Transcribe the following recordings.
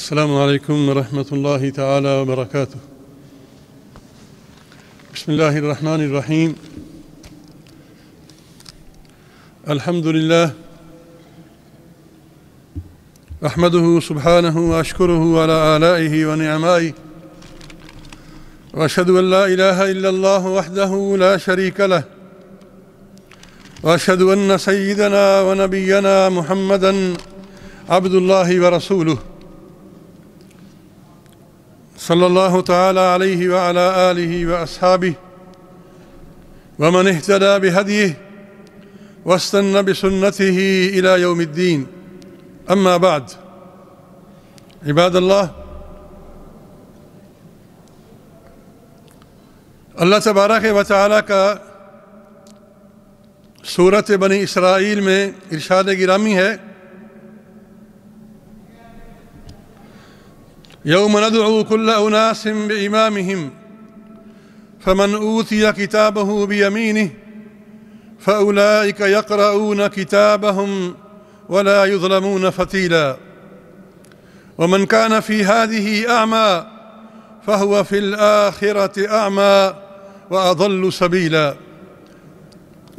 السلام عليكم ورحمة الله تعالى وبركاته. بسم الله الرحمن الرحيم. الحمد لله أحمده سبحانه وأشكره على آلائه ونعمائه، وأشهد أن لا إله إلا الله وحده لا شريك له، وأشهد أن سيدنا ونبينا محمدًا عبد الله ورسوله صلى الله تعالى عليه وعلى آله وأصحابه ومن اهتدى بهديه واستنى بسنته إلى يوم الدين. أما بعد، عباد اللہ، اللہ تبارک و تعالیٰ کا سورۃ بنی اسرائیل میں ارشاد گرامی ہے: یوم ندعو کل اناس بإمامہم فمن اوتی کتابہ بیمینہ فأولئک یقرؤون کتابہم ولا يظلمون فتیلا ومن كان في هذه أعمى فهو في الآخرة أعمى وأضل سبيلا،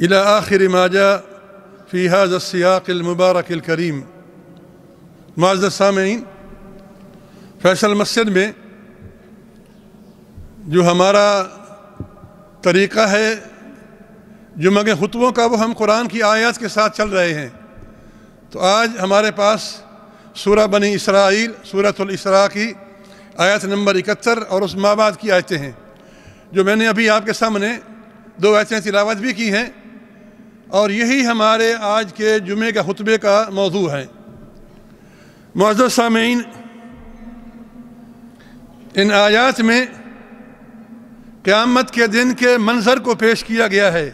إلى آخر ما جاء في هذا السياق المبارك الكريم. معزز السامعین، فیصل مسجد میں جو ہمارا طریقہ ہے جمعہ کے خطبوں کا، وہ ہم قرآن کی آیات کے ساتھ چل رہے ہیں. تو آج ہمارے پاس سورہ بنی اسرائیل، سورۃ الاسراء کی آیت نمبر 71 اور اس ما بعد کی آیتیں ہیں، جو میں نے ابھی آپ کے سامنے 2 آیتیں تلاوت بھی کی ہیں، اور یہی ہمارے آج کے جمعے کا خطبے کا موضوع ہے. معزز سامعین، ان آیات میں قیامت کے دن کے منظر کو پیش کیا گیا ہے.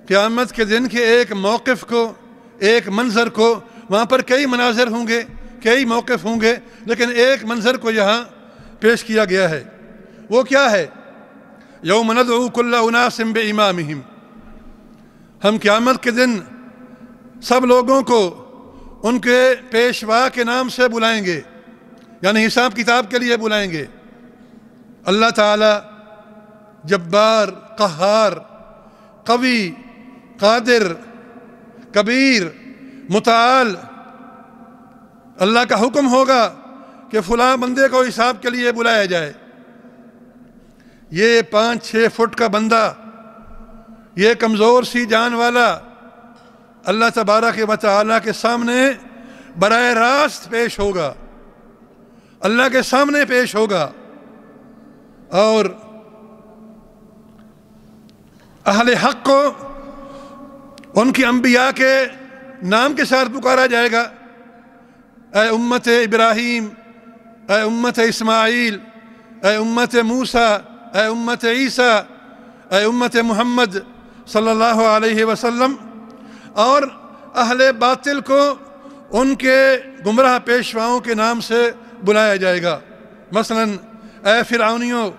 قیامت کے دن کے ایک موقف کو، ایک منظر کو، وہاں پر کئی مناظر ہوں گے، کئی موقف ہوں گے، لیکن ایک منظر کو یہاں پیش کیا گیا ہے. وہ کیا ہے؟ یوم ندعو کل اناس بإمامہم. ہم قیامت کے دن سب لوگوں کو ان کے پیشوا کے نام سے بلائیں گے، یعنی حساب کتاب کے لیے بلائیں گے. اللہ تعالی جبار، قہار، قوی، قادر، کبیر، متعال. اللہ کا حکم ہوگا کہ فلاں بندے کو حساب کے لیے بلایا جائے. یہ 5-6 فٹ کا بندہ، یہ کمزور سی جان والا، اللہ تبارک و تعالیٰ کے سامنے براہ راست پیش ہوگا، اللہ کے سامنے پیش ہوگا. اور اہل حق کو ان کی انبیاء کے نام کے ساتھ پکارا جائے گا: اے امت ابراہیم، اے امت اسماعیل، اے امت موسیٰ، اے امت عیسیٰ، اے امت محمد صلی اللہ علیہ وسلم. اور اہل باطل کو ان کے گمراہ پیشواؤں کے نام سے بلایا جائے گا. مثلا اے فرعونیوں،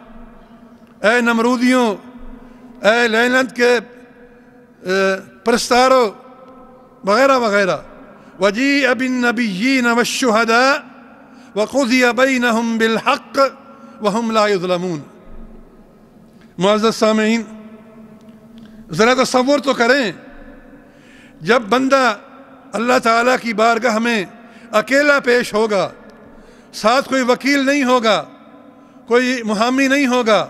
اے نمرودیوں، اے لعنت کے پرستاروں، وغیرہ وغیرہ. وَجِيءَ بِالنَّبِيِّينَ وَالشُّهَدَاءِ وَقُضِيَ بَيْنَهُمْ بِالْحَقِّ وَهُمْ لَا يُظْلَمُونَ. معزز سامعین، ذرا تصور تو کریں، جب بندہ اللہ تعالیٰ کی بارگاہ میں اکیلا پیش ہوگا، ساتھ کوئی وکیل نہیں ہوگا، کوئی محامی نہیں ہوگا،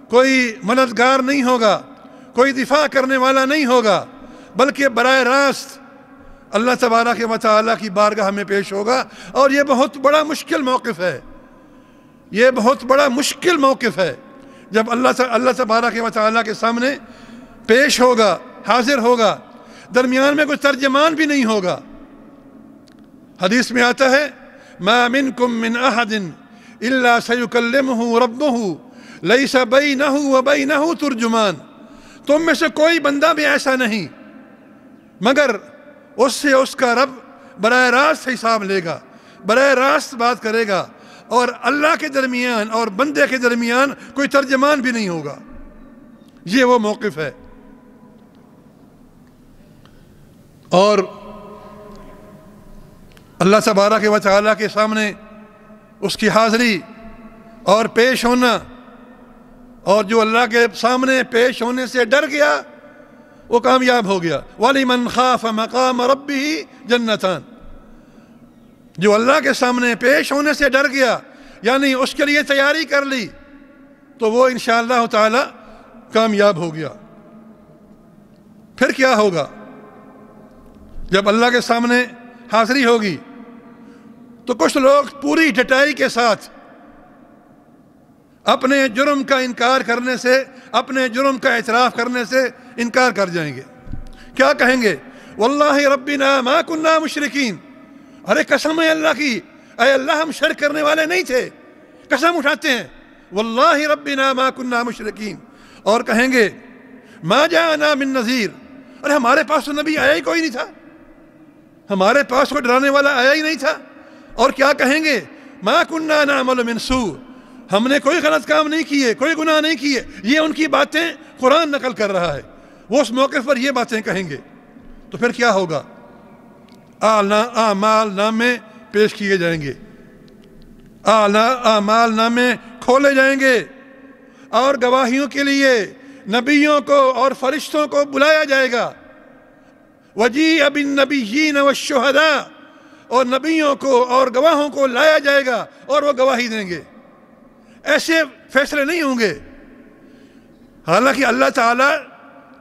کوئی مددگار نہیں ہوگا، کوئی دفاع کرنے والا نہیں ہوگا، بلکہ براہ راست اللہ تبارک و تعالیٰ کی بارگاہ میں پیش ہوگا. اور یہ بہت بڑا مشکل موقف ہے، یہ بہت بڑا مشکل موقف ہے جب اللہ تبارک و تعالیٰ کے سامنے پیش ہوگا، حاضر ہوگا. درمیان میں کوئی ترجمان بھی نہیں ہوگا. حدیث میں آتا ہے: ما منکم من احد الا سیکلمہ ربہ لیس بینہ وبینہ ترجمان. تم میں سے کوئی بندہ بھی ایسا نہیں مگر اس سے اس کا رب براہ راست حساب لے گا، براہ راست بات کرے گا، اور اللہ کے درمیان اور بندے کے درمیان کوئی ترجمان بھی نہیں ہوگا. یہ وہ موقف ہے. اور اللہ تبارک و تعالیٰ کے سامنے اس کی حاضری اور پیش ہونا، اور جو اللہ کے سامنے پیش ہونے سے ڈر گیا وہ کامیاب ہو گیا۔ وَلِمَنْ خَافَ مَقَامَ رَبِّهِ جَنَّتَانِ، جو اللہ کے سامنے پیش ہونے سے ڈر گیا یعنی اس کے لیے تیاری کر لی تو وہ انشاءاللہ تعالی کامیاب ہو گیا۔ پھر کیا ہوگا؟ جب اللہ کے سامنے حاضری ہوگی تو کچھ لوگ پوری ڈٹائی کے ساتھ اپنے جرم کا انکار کرنے سے، اپنے جرم کا اعتراف کرنے سے انکار کر جائیں گے۔ کیا کہیں گے؟ واللہ ربنا ما کننا مشرکین، ارے قسم ہے اللہ کی، اے اللہ ہم شرک کرنے والے نہیں تھے، قسم اٹھاتے ہیں واللہ ربنا ما کننا مشرکین۔ اور کہیں گے ما جاءنا من نذیر، ارے ہمارے پاس تو نبی آیا ہی کوئی نہیں تھا، ہمارے پاس کوئی ڈرانے والا آیا ہی نہیں تھا۔ اور کیا کہیں گے؟ ما کننا نعمل من سوء، ہم نے کوئی غلط کام نہیں کیے، کوئی گناہ نہیں کیے۔ یہ ان کی باتیں قرآن نقل کر رہا ہے، وہ اس موقع پر یہ باتیں کہیں گے۔ تو پھر کیا ہوگا؟ اعمال نامے پیش کیے جائیں گے، اعمال نامے کھولے جائیں گے، اور گواہیوں کے لیے نبیوں کو اور فرشتوں کو بلایا جائے گا۔ وَجِيءَ بِالنَّبِيِّينَ وَالشُّهَدَاءِ، اور نبیوں کو اور گواہوں کو لایا جائے گا اور وہ گواہی دیں گے۔ ایسے فیصلے نہیں ہوں گے، حالانکہ اللہ تعالیٰ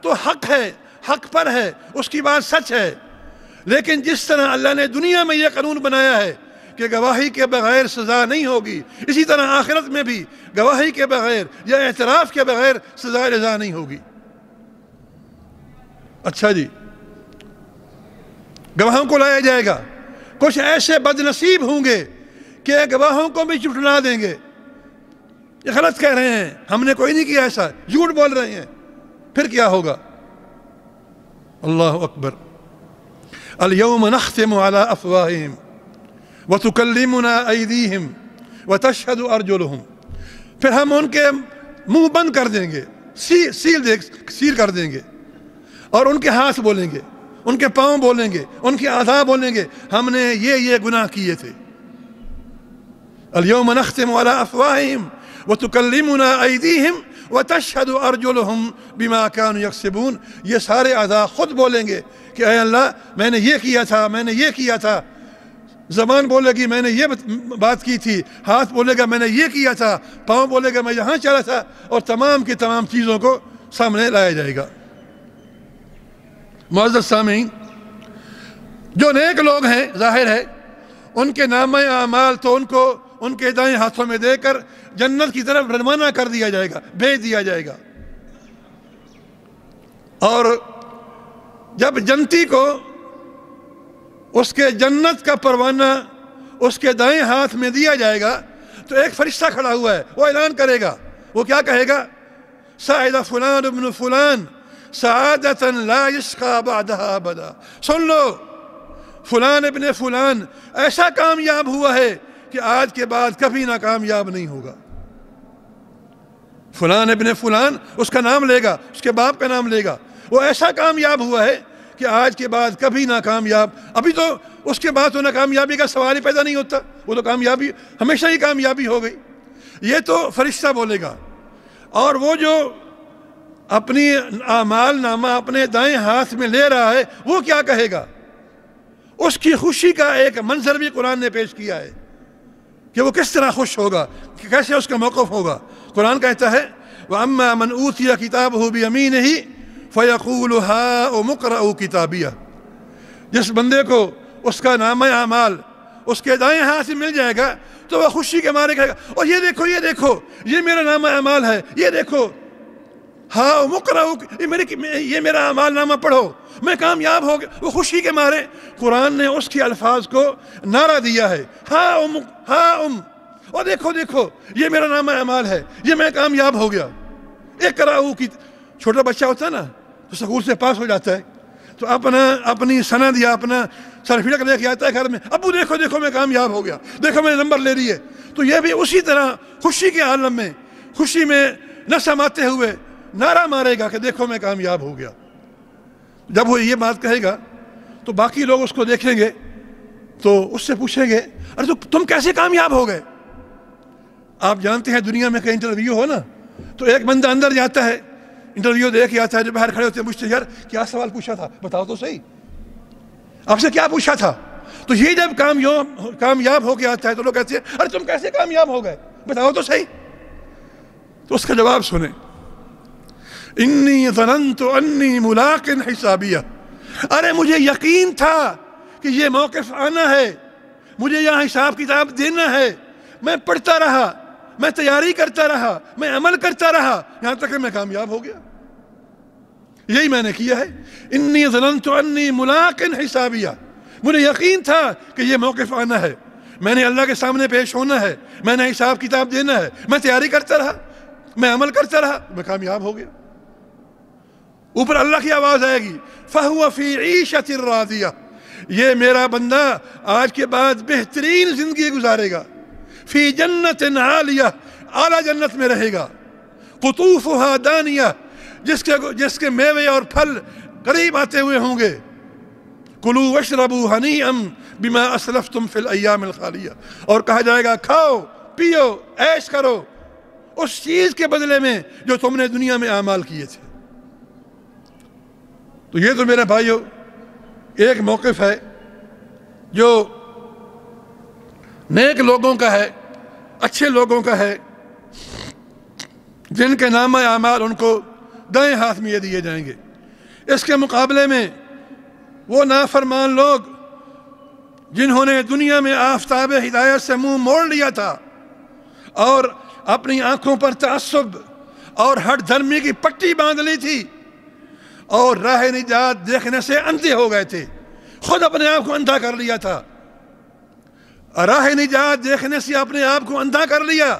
تو حق ہے، حق پر ہے، اس کی بات سچ ہے، لیکن جس طرح اللہ نے دنیا میں یہ قانون بنایا ہے کہ گواہی کے بغیر سزا نہیں ہوگی، اسی طرح آخرت میں بھی گواہی کے بغیر یا اعتراف کے بغیر سزا رضا نہیں ہوگی۔ اچھا جی، گواہوں کو لایا جائے گا، کچھ ایسے بد نصیب ہوں گے کہ گواہوں کو بھی جھٹلا دیں گے، یہ غلط کہہ رہے ہیں، ہم نے کوئی نہیں کیا ایسا، جھوٹ بول رہے ہیں۔ پھر کیا ہوگا؟ اللہ اکبر، اليوم نختم على افواہہم وتکلمنا ایدیہم وتشہد ارجلہم، پھر ہم ان کے منہ بند کر دیں گے، سیل کر دیں گے، اور ان کے ہاتھ بولیں گے، ان کے پاؤں بولیں گے، ان کے اعضاء بولیں گے ہم نے یہ گناہ کیے تھے۔ اليوم نختم على افواہہم وتکلمنا ایدیہم وتشہد ارجلہم بما كانوا یکسبون، یہ سارے اعضاء خود بولیں گے کہ اے اللہ میں نے یہ کیا تھا، میں نے یہ کیا تھا۔ زبان بولے گی میں نے یہ بات کی تھی، ہاتھ بولے گا میں نے یہ کیا تھا، پاؤں بولے گا میں یہاں چلا تھا، اور تمام کی تمام چیزوں کو سامنے لایا جائے گا۔ معزز سامعین، جو نیک لوگ ہیں ظاہر ہے ان کے نامہ اعمال تو ان کو ان کے دائیں ہاتھوں میں دے کر جنت کی طرف روانہ کر دیا جائے گا، بھیج دیا جائے گا۔ اور جب جنتی کو اس کے جنت کا پروانہ اس کے دائیں ہاتھ میں دیا جائے گا تو ایک فرشتہ کھڑا ہوا ہے، وہ اعلان کرے گا، وہ کیا کہے گا؟ سعد فلان ابن فلان سعادة لا یشقى بعدها ابدا، سن لو فلان ابن فلان ایسا کامیاب ہوا ہے کہ آج کے بعد کبھی ناکامیاب نہیں ہوگا۔ فلان ابن فلان اس کا نام لے گا، اس کے باپ کا نام لے گا، وہ ایسا کامیاب ہوا ہے کہ آج کے بعد کبھی ناکامیاب، ابھی تو اس کے بعد تو ناکامیابی کا سوال ہی پیدا نہیں ہوتا، وہ تو کامیابی ہمیشہ ہی کامیابی ہو گئی۔ یہ تو فرشتہ بولے گا، اور وہ جو اپنی اعمال نامہ اپنے دائیں ہاتھ میں لے رہا ہے وہ کیا کہے گا؟ اس کی خوشی کا ایک منظر بھی قرآن نے پیش کیا ہے کہ وہ کس طرح خوش ہوگا، کہ کیسے اس کا موقف ہوگا۔ قرآن کہتا ہے وَأَمَّا مَنْ أُوتِيَ كِتَابَهُ بِيَمِينِهِ فَيَقُولُ هَاؤُمُ اقْرَءُوا كِتَابِيَهْ، جس بندے کو اس کا نامہ اعمال اس کے دائیں ہاتھ میں مل جائے گا تو وہ خوشی کے مارے کہے گا اور یہ دیکھو یہ میرا نامہ اعمال ہے، یہ دیکھو ہاؤم اقرءوا، یہ میرا اعمال نامہ پڑھو، میں کامیاب ہو گیا۔ وہ خوشی کے مارے قرآن نے اس کے الفاظ کو نعرہ دیا ہے، ہاؤم، اور دیکھو یہ میرا نامہ اعمال ہے، یہ میں کامیاب ہو گیا۔ اقرأوا کی چھوٹا بچہ ہوتا ہے نا تو سکول سے پاس ہو جاتا ہے تو اپنی سند یا اپنا سرٹیفکیٹ لے کے آتا ہے گھر میں، ابو دیکھو میں کامیاب ہو گیا، دیکھو میں نے نمبر لے لیے۔ تو یہ بھی اسی طرح خوشی کے عالم میں خوشی میں نہ سماتے ہوئے نعرہ مارے گا کہ دیکھو میں کامیاب ہو گیا۔ جب وہ یہ بات کہے گا تو باقی لوگ اس کو دیکھیں گے تو اس سے پوچھیں گے ارے تم کیسے کامیاب ہو گئے؟ آپ جانتے ہیں دنیا میں کہیں انٹرویو ہو نا تو ایک بندہ اندر جاتا ہے, انٹرویو دے کے آتا ہے, جو باہر کھڑے ہوتے ہیں مجھ سے یار کیا سوال پوچھا تھا بتاؤ تو صحیح, آپ سے کیا پوچھا تھا. تو یہ جب کامیاب ہو کے آتا ہے تو لوگ کہتے ہیں ارے تم کیسے کامیاب ہو گئے بتاؤ تو صحیح. تو اس کا جواب سنیں, انی ظننت انی ملاق حسابیہ, ارے مجھے یقین تھا کہ یہ موقف آنا ہے, مجھے یہاں حساب کتاب دینا ہے. میں پڑھتا رہا, میں تیاری کرتا رہا, میں عمل کرتا رہا, یہاں تک کہ میں کامیاب ہو گیا. یہی میں نے کیا ہے. انی ظننت انی ملاق حسابیہ, مجھے یقین تھا کہ یہ موقف آنا ہے, میں نے اللہ کے سامنے پیش ہونا ہے, میں نے حساب کتاب دینا ہے. میں تیاری کرتا رہا, میں عمل کرتا رہا, میں کامیاب ہو گیا. اوپر اللہ کی آواز آئے گی فَهُوَ فِي عِيشَةٍ رَاضِيَةٍ, یہ میرا بندہ آج کے بعد بہترین زندگی گزارے گا. فِي جَنَّةٍ عَالِيَةٍ, اعلیٰ جنت میں رہے گا. قُطُوفُهَا دَانِيَةٍ, جس کے میوے اور پھل قریب آتے ہوئے ہوں گے. کُلُوا وَاشْرَبُوا ہَنِيئًا بِمَا أَسْلَفْتُمْ فِي الْأَيَّامِ الْخَالِيَةِ, اور کہا جائے گا کھاؤ پیو عیش کرو اس چیز کے بدلے میں جو تم نے دنیا میں اعمال کیے تھے. تو یہ تو میرے بھائیو ایک موقف ہے جو نیک لوگوں کا ہے, اچھے لوگوں کا ہے, جن کے نامہ اعمال ان کو دائیں ہاتھ میں یہ دیے جائیں گے. اس کے مقابلے میں وہ نافرمان لوگ جنہوں نے دنیا میں آفتاب ہدایت سے منہ موڑ لیا تھا اور اپنی آنکھوں پر تعصب اور ہٹ دھرمی کی پٹی باندھ لی تھی اور راہ نجات دیکھنے سے اندھے ہو گئے تھے, خود اپنے آپ کو اندھا کر لیا تھا, راہ نجات دیکھنے سے اپنے آپ کو اندھا کر لیا,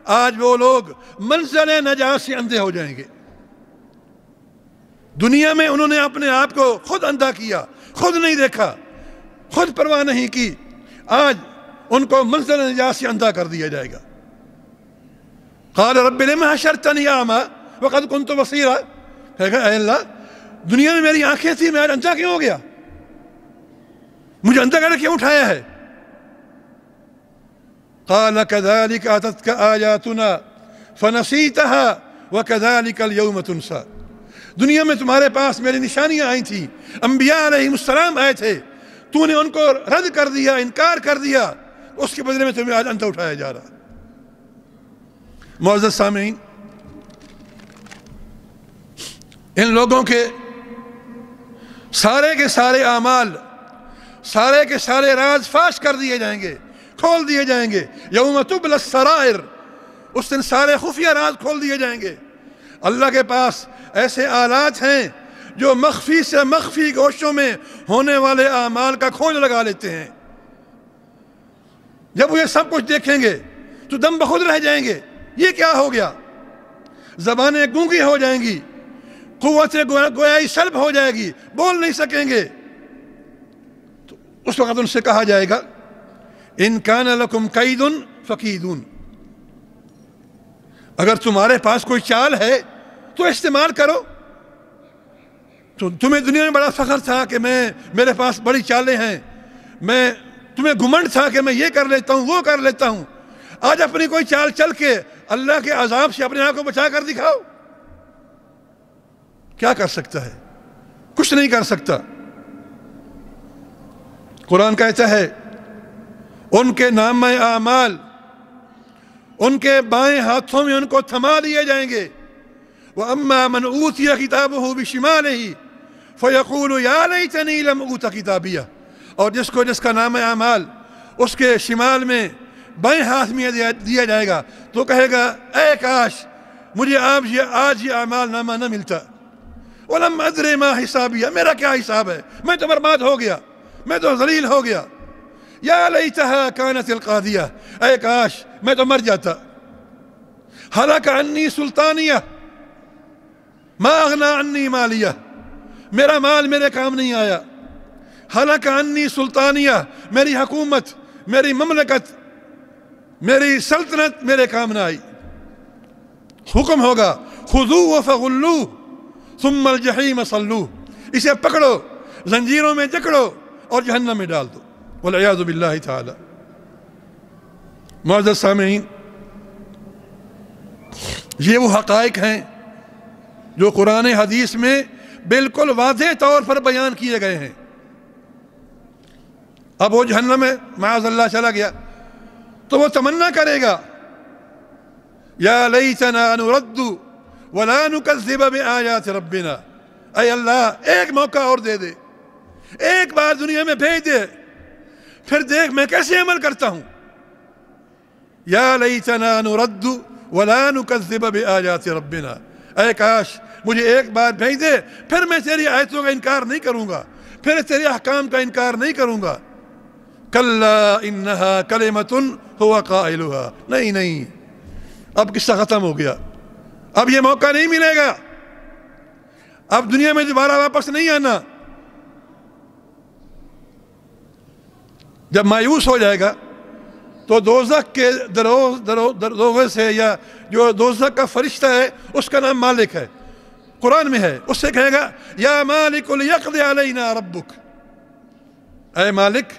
آج وہ لوگ منزل نجات سے اندھے ہو جائیں گے. دنیا میں انہوں نے اپنے آپ کو خود اندھا کیا, خود نہیں دیکھا, خود پرواہ نہیں کی, آج ان کو منزل نجات سے اندھا کر دیا جائے گا. قال رب لم حشرتنی اعمی وقد كنت بصیرا, کہے گا اے اللہ دنیا میں میری آنکھیں تھی, میں آج اندھا کیوں ہو گیا, مجھے اندھا کر کیوں اٹھایا ہے. قال كذلك أتتك آياتنا فنسيتها وكذلك اليوم تنسى, دنیا میں تمہارے پاس میری نشانیاں آئی تھیں, انبیاء علیہ السلام آئے تھے, تو نے ان کو رد کر دیا, انکار کر دیا, اس کے بدلے میں تمہیں آج اندھا اٹھایا جا رہا. معزز سامعین, ان لوگوں کے سارے اعمال, سارے کے سارے راز فاش کر دیے جائیں گے, کھول دیے جائیں گے. یوم تبلی السرائر, اس دن سارے خفیہ راز کھول دیے جائیں گے. اللہ کے پاس ایسے آلات ہیں جو مخفی سے مخفی گوشوں میں ہونے والے اعمال کا کھوج لگا لیتے ہیں. جب وہ یہ سب کچھ دیکھیں گے تو دم بخود رہ جائیں گے, یہ کیا ہو گیا, زبانیں گونگی ہو جائیں گی, قوت گویائی سلب ہو جائے گی, بول نہیں سکیں گے. تو اس وقت ان سے کہا جائے گا ان کان لکم کید فکیدون, اگر تمہارے پاس کوئی چال ہے تو استعمال کرو. تو تمہیں دنیا میں بڑا فخر تھا کہ میرے پاس بڑی چالیں ہیں, تمہیں گھمنڈ تھا کہ میں یہ کر لیتا ہوں وہ کر لیتا ہوں, آج اپنی کوئی چال چل کے اللہ کے عذاب سے اپنے آپ کو بچا کر دکھاؤ. کیا کر سکتا ہے, کچھ نہیں کر سکتا. قرآن کہتا ہے ان کے نامہ اعمال ان کے بائیں ہاتھوں میں ان کو تھما لیے جائیں گے. وَأَمَّا مَنْ أُوتِيَ كِتَابُهُ بِشِمَالِهِ فَيَقُولُ يَا لَيْتَنِي لَمْ أُوتَ كِتَابِيَهْ, اور جس کا نام اعمال اس کے شمال میں بائیں ہاتھ میں دیا جائے گا تو کہے گا اے کاش مجھے آج یہ اعمال نامہ نہ ملتا. وَلَمْ أَدْرِ مَا حِسَابِيَهْ, میرا کیا حساب ہے, میں تو برباد ہو گیا, میں تو ذلیل ہو گیا. یا لیتہا کانت القاضیہ, اے کاش میں تو مر جاتا. ہلاک عنی سلطانیہ ما اغنا عنی مالیہ, میرا مال میرے کام نہیں آیا. ہلاک عنی سلطانیہ, میری حکومت, میری مملکت, میری سلطنت میرے کام نہ آئی. حکم ہوگا خذوہ فغلوہ ثم الجحیم صلوہ, اسے پکڑو, زنجیروں میں جکڑو اور جہنم میں ڈال دو, والعیاذ باللہ تعالی. معزز سامعین, یہ وہ حقائق ہیں جو قرآن حدیث میں بالکل واضح طور پر بیان کیے گئے ہیں۔ اب وہ جہنم میں معاذ اللہ چلا گیا تو وہ تمنا کرے گا یا لیتنا نرد ولا نکذب بآیات ربنا، اے اللہ ایک موقع اور دے دے، ایک بار دنیا میں بھیج دے، پھر دیکھ میں کیسے عمل کرتا ہوں۔ یا لیتنا نرد ولا نکذب بآیات ربنا، اے کاش مجھے ایک بار بھیج دے، پھر میں تیری آیتوں کا انکار نہیں کروں گا، پھر تیرے احکام کا انکار نہیں کروں گا۔ کلا انہا کلمۃ ہوا قائلھا، نہیں نہیں، اب قصہ ختم ہو گیا، اب یہ موقع نہیں ملے گا، اب دنیا میں دوبارہ واپس نہیں آنا۔ جب مایوس ہو جائے گا تو دوزخ کے دروازے سے، یا جو دوزخ کا فرشتہ ہے اس کا نام مالک ہے، قرآن میں ہے، اس سے کہے گا یا مالک لیقضی علینا ربک، اے مالک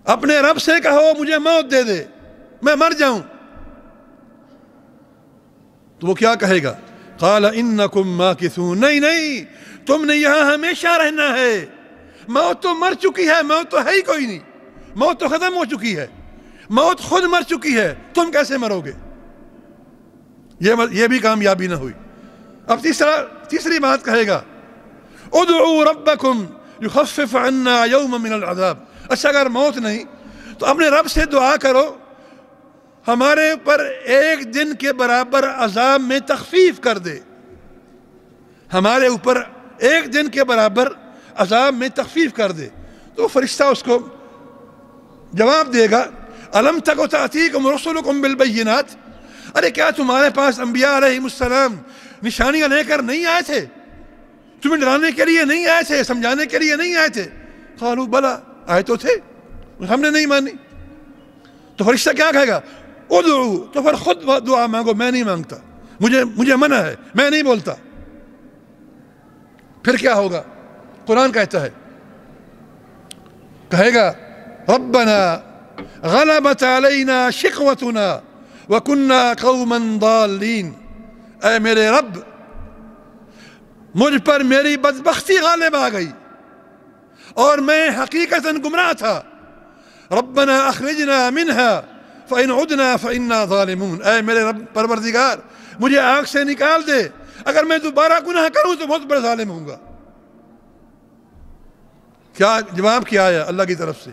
اپنے رب سے کہو مجھے موت دے دے، میں مر جاؤں۔ تو وہ کیا کہے گا؟ قال انکم ماکثون، نہیں نہیں، تم نے یہاں ہمیشہ رہنا ہے، موت تو مر چکی ہے، موت تو ہے ہی کوئی نہیں، موت تو ختم ہو چکی ہے، موت خود مر چکی ہے، تم کیسے مرو گے؟ یہ بھی کامیابی نہ ہوئی۔ اب تیسری بات کہے گا ادعوا ربکم یخفف عنا یوما من العذاب، اچھا اگر موت نہیں تو اپنے رب سے دعا کرو ہمارے اوپر ایک دن کے برابر عذاب میں تخفیف کر دے، ہمارے اوپر ایک دن کے برابر عذاب میں تخفیف کر دے۔ تو فرشتہ اس کو جواب دے گا الم تک تأتیکم رسلکم بالبینات، ارے کیا تمہارے پاس انبیاء علیہم السلام نشانیاں لے کر نہیں آئے تھے؟ تمہیں ڈرانے کے لیے نہیں آئے تھے، سمجھانے کے لیے نہیں آئے تھے؟ قالوا بلا، آئے تو تھے، ہم نے نہیں مانی۔ تو فرشتہ کیا کہے گا؟ ادعو، تو پھر خود دعا مانگو، میں نہیں مانگتا، مجھے منع ہے، میں نہیں بولتا۔ پھر کیا ہوگا؟ قرآن کہتا ہے، کہے گا ربنا غلبت علینا شقوتنا وکنا قوما ضالین، اے میرے رب مجھ پر میری بدبختی غالب آ گئی اور میں حقیقتاً گمراہ تھا۔ ربنا اخرجنا منها فإن عدنا فإنا ظالمون، اے میرے رب پروردگار مجھے آگ سے نکال دے، اگر میں دوبارہ گناہ کروں تو بہت بڑا ظالم ہوں گا۔ کیا جواب کیا ہے اللہ کی طرف سے؟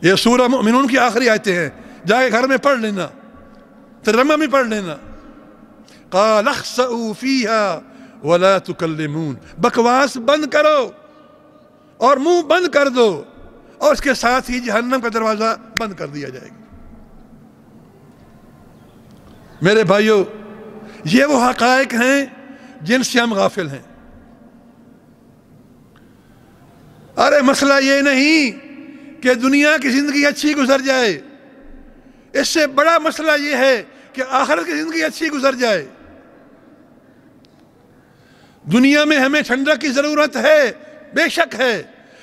یہ سورہ مؤمنون کی آخری آیتیں ہیں، جا کے گھر میں پڑھ لینا، ترجمہ بھی پڑھ لینا۔ قال اخسئوا فيها ولا تكلمون، بکواس بند کرو اور منہ بند کر دو، اور اس کے ساتھ ہی جہنم کا دروازہ بند کر دیا جائے گا۔ میرے بھائیو، یہ وہ حقائق ہیں جن سے ہم غافل ہیں۔ ارے مسئلہ یہ نہیں کہ دنیا کی زندگی اچھی گزر جائے، اس سے بڑا مسئلہ یہ ہے کہ آخرت کی زندگی اچھی گزر جائے۔ دنیا میں ہمیں ٹھنڈک کی ضرورت ہے، بے شک ہے،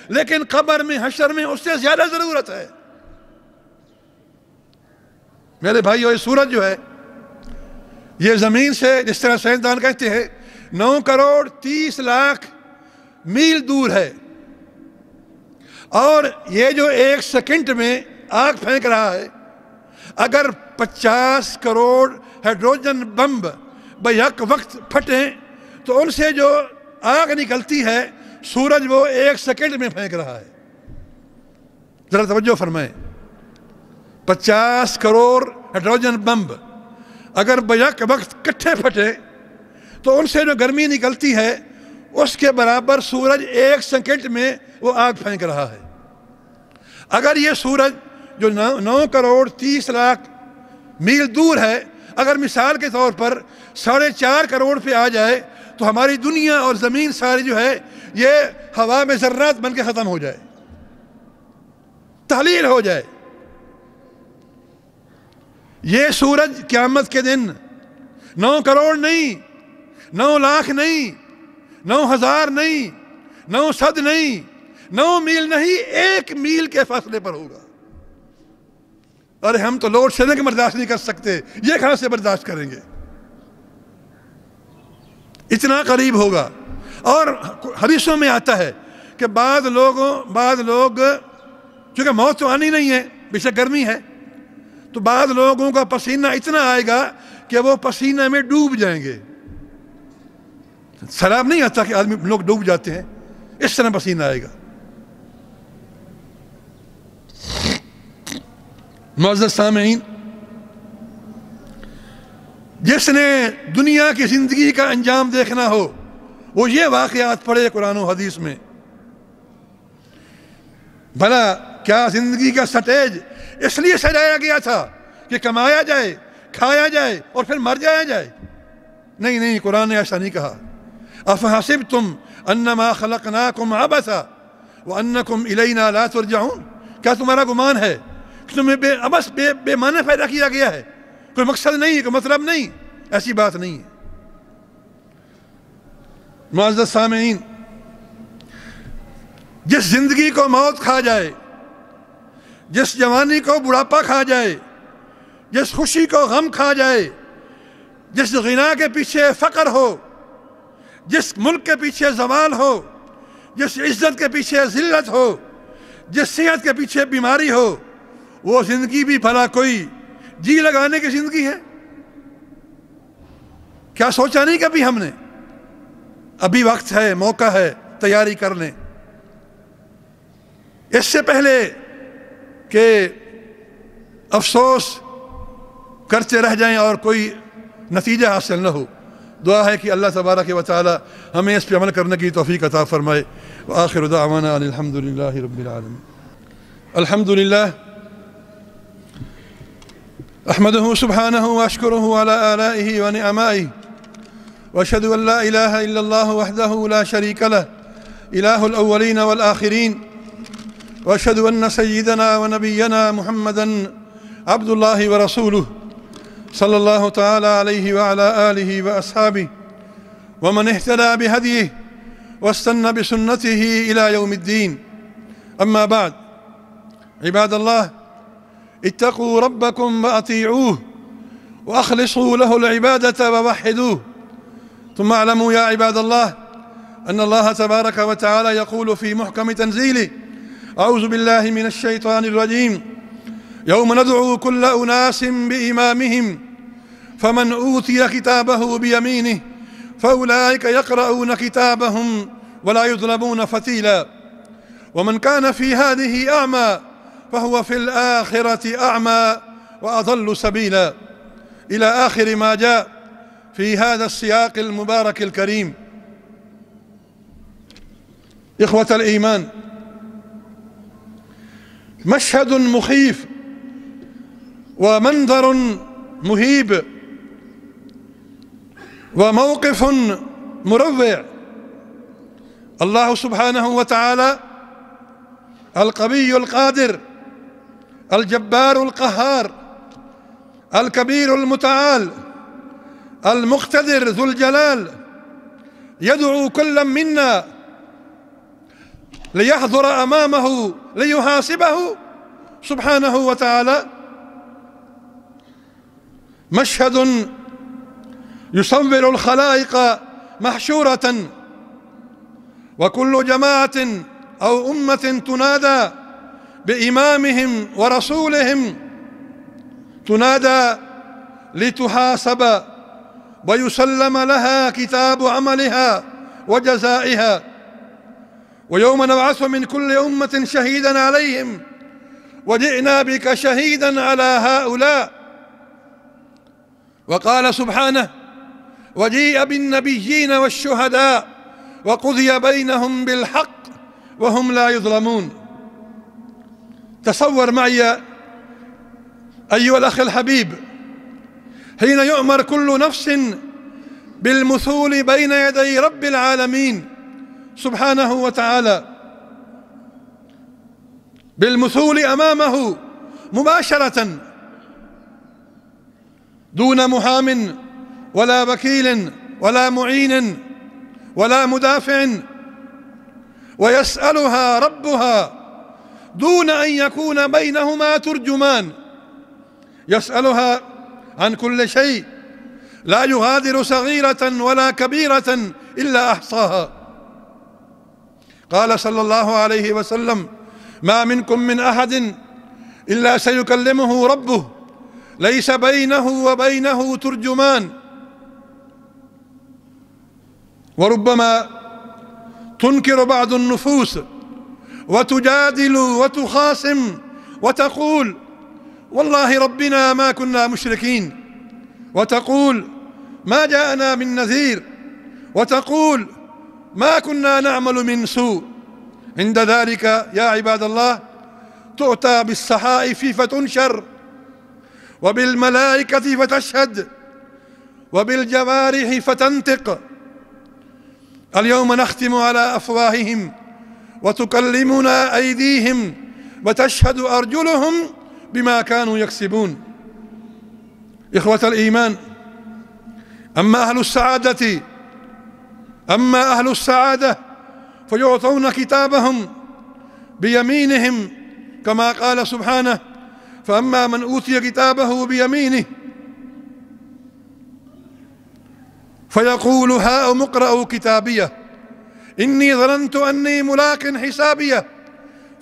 لیکن قبر میں، حشر میں اس سے زیادہ ضرورت ہے۔ میرے بھائیو، یہ سورج جو ہے یہ زمین سے، جس طرح سائنسدان کہتے ہیں، 9 کروڑ 30 لاکھ میل دور ہے، اور یہ جو 1 سیکنڈ میں آگ پھینک رہا ہے، اگر 50 کروڑ ہائیڈروجن بم بیک وقت پھٹیں تو ان سے جو آگ نکلتی ہے سورج وہ 1 سیکنڈ میں پھینک رہا ہے۔ ذرا توجہ فرمائیں، 50 کروڑ ہائیڈروجن بم اگر بیک وقت کٹھے پھٹے تو ان سے جو گرمی نکلتی ہے اس کے برابر سورج 1 سیکنڈ میں وہ آگ پھینک رہا ہے۔ اگر یہ سورج جو 9 کروڑ 30 لاکھ میل دور ہے، اگر مثال کے طور پر 4.5 کروڑ پہ آ جائے تو ہماری دنیا اور زمین ساری جو ہے یہ ہوا میں ذرات بن کے ختم ہو جائے، تحلیل ہو جائے۔ یہ سورج قیامت کے دن 9 کروڑ نہیں، 9 لاکھ نہیں، 9,000 نہیں، 900 نہیں، 9 میل نہیں، 1 میل کے فاصلے پر ہوگا۔ ارے ہم تو لوڈ شیڈنگ برداشت نہیں کر سکتے، یہ کہاں سے برداشت کریں گے؟ اتنا قریب ہوگا۔ اور حدیثوں میں آتا ہے کہ بعض لوگ چونکہ موت تو آنی نہیں ہے، بے شک گرمی ہے، تو بعض لوگوں کا پسینہ اتنا آئے گا کہ وہ پسینہ میں ڈوب جائیں گے۔ سیلاب نہیں آتا کہ آدمی لوگ ڈوب جاتے ہیں، اس طرح پسینہ آئے گا۔ معزز سامعین، جس نے دنیا کی زندگی کا انجام دیکھنا ہو وہ یہ واقعات پڑھے قرآن و حدیث میں۔ بھلا کیا زندگی کا سٹیج اس لیے سجایا گیا تھا کہ کمایا جائے، کھایا جائے اور پھر مر جایا جائے؟ نہیں، قرآن نے ایسا نہیں کہا۔ افحسبتم انما خلقناکم عبثا وانکم الینا لا ترجعون، کیا تمہارا گمان ہے کہ تمہیں بے معنی پیدا کیا گیا ہے، کوئی مقصد نہیں، کوئی مطلب نہیں؟ ایسی بات نہیں ہے۔ معزز سامعین، جس زندگی کو موت کھا جائے، جس جوانی کو بڑھاپا کھا جائے، جس خوشی کو غم کھا جائے، جس غنا کے پیچھے فقر ہو، جس ملک کے پیچھے زوال ہو، جس عزت کے پیچھے ذلت ہو، جس صحت کے پیچھے بیماری ہو، وہ زندگی بھی بھلا کوئی جی لگانے کی زندگی ہے؟ کیا سوچا نہیں کبھی ہم نے؟ ابھی وقت ہے، موقع ہے، تیاری کر لیں، اس سے پہلے کہ افسوس کرتے رہ جائیں اور کوئی نتیجہ حاصل نہ ہو۔ دعا ہے کہ اللہ تبارک و تعالی ہمیں اس پہ عمل کرنے کی توفیق عطا فرمائے۔ وآخر دعوانا ان الحمد للہ رب العالمین۔ الحمد للہ احمده سبحانه واشكره على آلائه ونعمائه واشهد ان لا اله الا الله وحده لا شريك له اله الاولين والآخرين واشهد ان سيدنا ونبينا محمدا عبد الله ورسوله صلى الله تعالى عليه وعلى آله وأصحابه ومن اهتدى بهديه واستنى بسنته إلى يوم الدين. أما بعد، عباد الله، اتقوا ربكم وأطيعوه وأخلصوا له العبادة ووحدوه. ثم اعلموا يا عباد الله أن الله تبارك وتعالى يقول في محكم تنزيله: أعوذ بالله من الشيطان الرجيم: يوم ندعو كل أناس بإمامهم فمن أوتي كتابه بيمينه فأولئك يقرؤون كتابهم ولا يظلمون فتيلا ومن كان في هذه أعمى فهو في الآخرة أعمى وأضل سبيلا، إلى آخر ما جاء في هذا السياق المبارك الكريم. إخوة الإيمان، مشهد مخيف ومنظر مهيب وموقف مروع. الله سبحانه وتعالى القوي القادر الجبار القهار الكبير المتعال المقتدر ذو الجلال يدعو كل منا ليحضر أمامه ليحاسبه سبحانه وتعالى. مشهد يصور الخلائق محشورة وكل جماعة أو أمة تنادى بإمامهم ورسولهم، تنادى لتحاسب ويسلم لها كتاب عملها وجزائها. ويوم نبعث من كل أمة شهيدا عليهم وجئنا بك شهيدا على هؤلاء. وقال سبحانه: وجيء بالنبيين والشهداء وقضي بينهم بالحق وهم لا يظلمون. تصور معي أيها الأخ الحبيب حين يؤمر كل نفس بالمثول بين يدي رب العالمين سبحانه وتعالى، بالمثول أمامه مباشرة دون محام ولا وكيل ولا معين ولا مدافع، ويسألها ربها دون أن يكون بينهما ترجمان. يسألها عن كل شيء، لا يغادر صغيرة ولا كبيرة إلا أحصاها. قال صلى الله عليه وسلم: ما منكم من أحد إلا سيكلمه ربه ليس بينه وبينه ترجمان. وربما تنكر بعض النفوس وتجادل وتخاصم وتقول: والله ربنا ما كنا مشركين، وتقول: ما جاءنا من نذير، وتقول: ما كنا نعمل من سوء. عند ذلك يا عباد الله تؤتى بالصحائف فتنشر، وبالملائكة فتشهد، وبالجوارح فتنطق. اليوم نختم على أفواههم وتكلمنا أيديهم وتشهد أرجلهم بما كانوا يكسبون. إخوة الإيمان، أما أهل السعادة فيعطون كتابهم بيمينهم، كما قال سبحانه: فأما من أوتي كتابه بيمينه فيقول هاؤم اقرءوا كتابيه إني ظننت أني ملاق حسابيه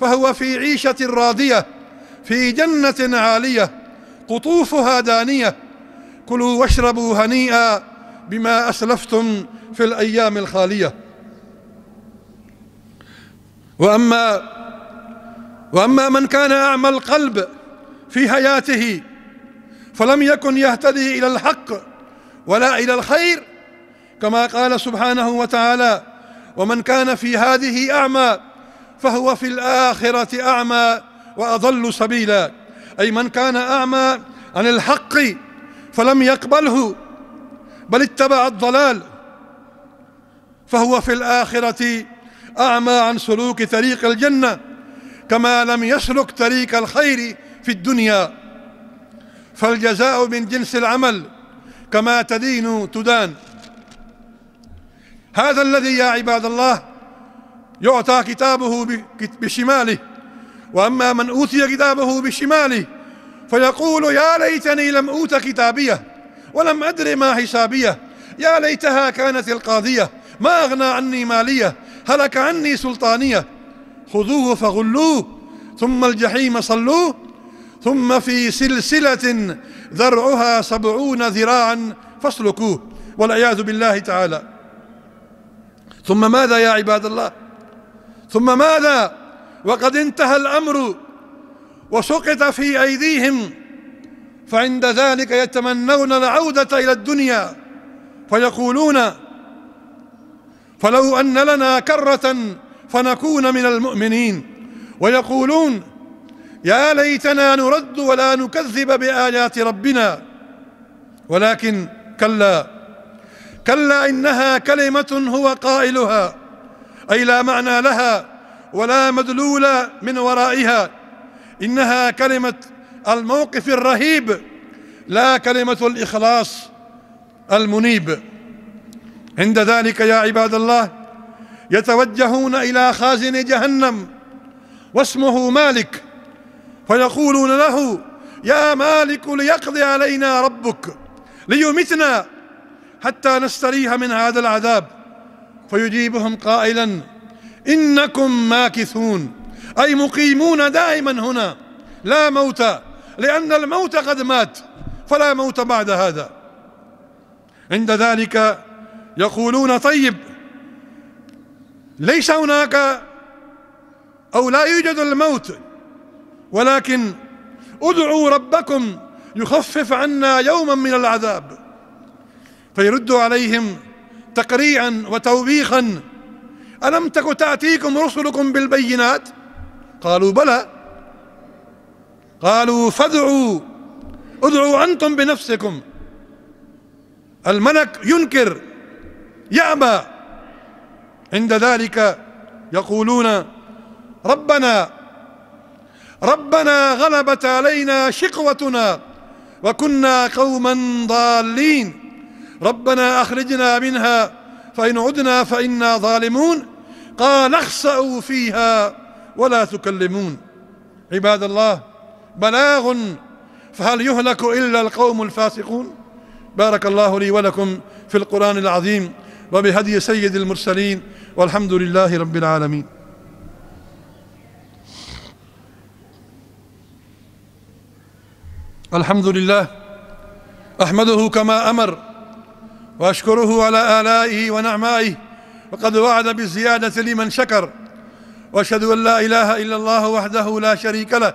فهو في عيشة راضية في جنة عالية قطوفها دانية كلوا واشربوا هنيئا بما أسلفتم في الأيام الخالية. وأما من كان أعمى القلب في حياته فلم يكن يهتدي إلى الحق ولا إلى الخير، كما قال سبحانه وتعالى: ومن كان في هذه أعمى فهو في الآخرة أعمى وأضل سبيلا. أي من كان أعمى عن الحق فلم يقبله بل اتبع الضلال فهو في الآخرة أعمى عن سلوك طريق الجنة، كما لم يسلك طريق الخير في الدنيا. فالجزاء من جنس العمل، كما تدين تدان. هذا الذي يا عباد الله يعطى كتابه بشماله. وأما من أوتي كتابه بشماله فيقول: يا ليتني لم أوت كتابيه ولم أدر ما حسابيه، يا ليتها كانت القاضية ما أغنى عني ماليه هلك عني سلطانيه خذوه فغلوه ثم الجحيم صلوه ثم في سلسلة ذرعها 70 ذراعا فاسلكوه، والعياذ بالله تعالى. ثم ماذا يا عباد الله؟ ثم ماذا وقد انتهى الأمر وسقط في أيديهم؟ فعند ذلك يتمنون العودة إلى الدنيا فيقولون: فلو أن لنا كرة فنكون من المؤمنين. ويقولون: يا ليتنا نرد ولا نكذب بآيات ربنا. ولكن كلا إنها كلمة هو قائلها، أي لا معنى لها ولا مدلول من ورائها. إنها كلمة الموقف الرهيب لا كلمة الإخلاص المنيب. عند ذلك يا عباد الله يتوجهون إلى خازن جهنم واسمه مالك فيقولون له: يا مالك ليقضي علينا ربك ليمتنا حتى نستريح من هذا العذاب. فيجيبهم قائلا: إنكم ماكثون، أي مقيمون دائما هنا لا موت، لأن الموت قد مات فلا موت بعد هذا. عند ذلك يقولون: طيب ليس هناك أو لا يوجد الموت، ولكن ادعوا ربكم يخفف عنا يوما من العذاب. فيرد عليهم تقريعا وتوبيخا: ألم تك تأتيكم رسلكم بالبينات؟ قالوا: بلى. قالوا: ادعوا أنتم بنفسكم. الملك ينكر يأبى. عند ذلك يقولون: ربنا غلبت علينا شقوتنا وكنا قوما ضالين ربنا أخرجنا منها فإن عدنا فإنا ظالمون قال اخسأوا فيها ولا تكلمون. عباد الله، بلاغ فهل يهلك إلا القوم الفاسقون؟ بارك الله لي ولكم في القرآن العظيم وبهدي سيد المرسلين، والحمد لله رب العالمين. الحمد لله، أحمده كما أمر وأشكره على آلائه ونعمائه، وقد وعد بالزيادة لمن شكر. وأشهد أن لا إله إلا الله وحده لا شريك له،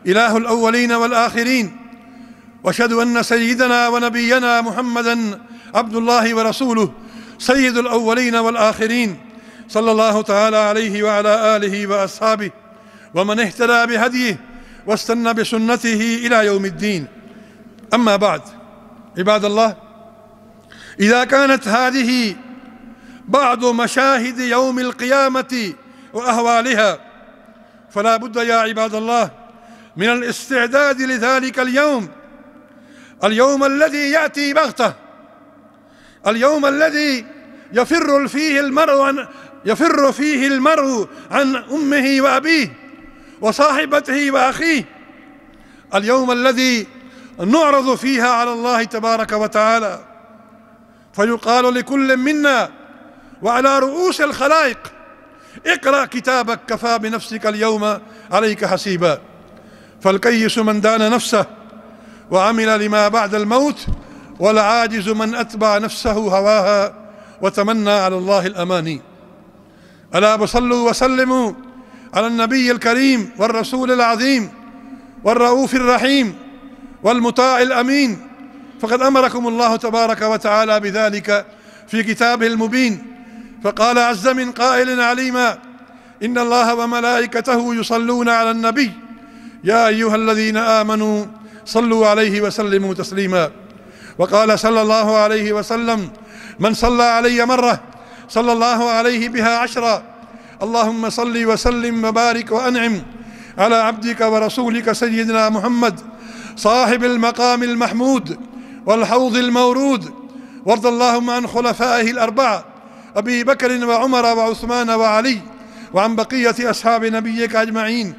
إله الأولين والآخرين. وأشهد أن سيدنا ونبينا محمدًا عبد الله ورسوله، سيد الأولين والآخرين، صلى الله تعالى عليه وعلى آله وأصحابه ومن اهتدى بهديه واستنى بسنته إلى يوم الدين. أما بعد، عباد الله، إذا كانت هذه بعض مشاهد يوم القيامة وأهوالها، فلا بد يا عباد الله من الاستعداد لذلك اليوم الذي يأتي بغتة، اليوم الذي يفر فيه المرء عن أمه وأبيه وصاحبته وأخيه، اليوم الذي نعرض فيها على الله تبارك وتعالى، فيقال لكل منا وعلى رؤوس الخلائق: اقرأ كتابك كفى بنفسك اليوم عليك حسيبا. فالكيس من دان نفسه وعمل لما بعد الموت، والعاجز من أتبع نفسه هواها وتمنى على الله الأماني. ألا بصلوا وسلموا على النبي الكريم والرسول العظيم والرؤوف الرحيم والمطاع الأمين، فقد أمركم الله تبارك وتعالى بذلك في كتابه المبين، فقال عز من قائل عليما: إن الله وملائكته يصلون على النبي يا أيها الذين آمنوا صلوا عليه وسلموا تسليما. وقال صلى الله عليه وسلم: من صلى علي مرة صلى الله عليه بها عشرا. اللهم صل وسلم وبارك وأنعم على عبدك ورسولك سيدنا محمد صاحب المقام المحمود والحوض المورود. وارض اللهم عن خلفائه الأربعة أبي بكر وعمر وعثمان وعلي، وعن بقية أصحاب نبيك أجمعين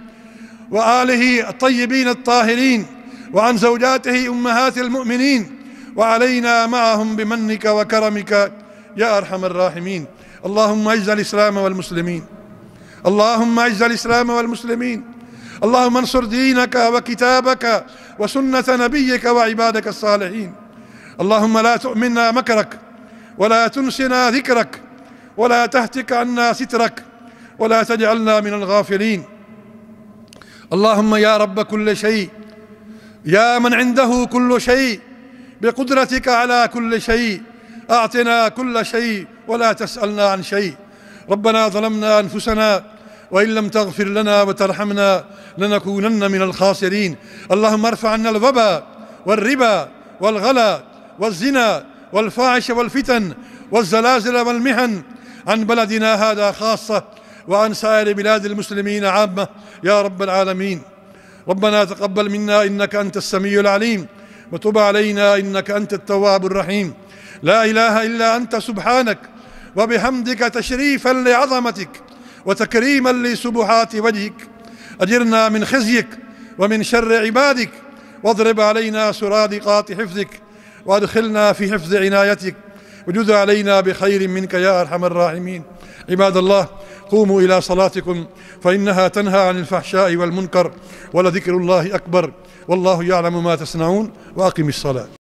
وآله الطيبين الطاهرين، وعن زوجاته أمهات المؤمنين، وعلينا معهم بمنك وكرمك يا أرحم الراحمين. اللهم أعز الإسلام والمسلمين، اللهم أعز الإسلام والمسلمين، اللهم انصر دينك وكتابك وسنة نبيك وعبادك الصالحين. اللهم لا تؤمنا مكرك، ولا تنسنا ذكرك، ولا تهتك عنا سترك، ولا تجعلنا من الغافلين. اللهم يا رب كل شيء، يا من عنده كل شيء، بقدرتك على كل شيء، أعطنا كل شيء ولا تسألنا عن شيء. ربنا ظلمنا أنفسنا وإن لم تغفر لنا وترحمنا لنكونن من الخاسرين. اللهم ارفع عنا الوباء والربا والغلا والزنا والفاحش والفتن والزلازل والمحن عن بلدنا هذا خاصة، وعن سائر بلاد المسلمين عامة يا رب العالمين. ربنا تقبل منا إنك أنت السميع العليم، وتب علينا إنك أنت التواب الرحيم. لا إله إلا أنت سبحانك وبحمدك تشريفا لعظمتك وتكريما لسبحات وجهك. أجرنا من خزيك ومن شر عبادك، واضرب علينا سرادقات حفظك، وادخلنا في حفظ عنايتك، وجد علينا بخير منك يا أرحم الراحمين. عباد الله، قوموا إلى صلاتكم فإنها تنهى عن الفحشاء والمنكر، ولذكر الله أكبر، والله يعلم ما تصنعون. وأقم الصلاة.